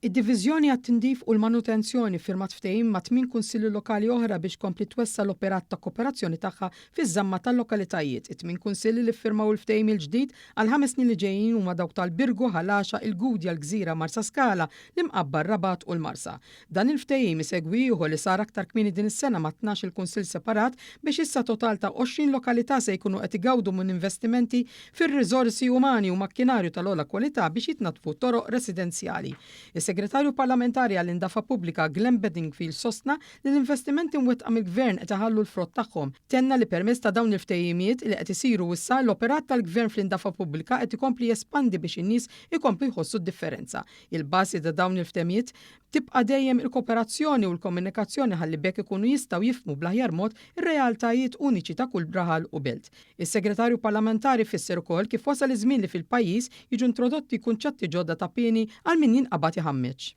Id-diviżjoni għat-tindif u l-manutenzjoni firmat ftehim ma' 8 kunsilli lokali oħra biex kompli twessa l-operat ta' kooperazzjoni tagħha fiż-żamma tal-lokalitajiet. It-8 kunsilli li firmaw il-ftehim il-ġdid għal 5 snin li ġejjin huma dawk tal-Birgu, Ħalaxa, il-Gudja, l-Gżira, Marsa Skala, l-Imqabbar, Rabat u l-Marsa. Dan il-ftehim isegwi ieħor li sar aktar kmieni din is-sena ma' 12 il-kunsill separat biex issa total ta' 20 lokalità se jkunu qed igawdu minn investimenti fir-riżorsi umani u makkinarju tal-ogħla kwalità biex jitnatfu toroq residenzjali. Is-Segretarju Parlamentari għall-Indafa Pubblika Glenn Bedingfield sostna li l-investimenti mwettqa mill-Gvern qed iħallu l-frott tagħhom. Tenna li permezz ta' dawn il-ftehimiet li qed isiru issa l-operat tal-Gvern fl-Indafa Pubblika qed ikompli jespandi biex in-nies ikomplu jħossu d-differenza. Il-bażi ta' dawn il-ftehimiet tibqa' dejjem il-kooperazzjoni u l-komunikazzjoni ħalli bekk ikunu jistgħu jifhmu bl-aħjar mod ir-realtajiet uniċi ta' kull braħal u belt. Is-Segretarju Parlamentari fisser ukoll kif wasal iż-żmien li fil-pajjiż jiġu introdotti kunċetti ġodda ta' pieni għal min jinqabad iħammeġ.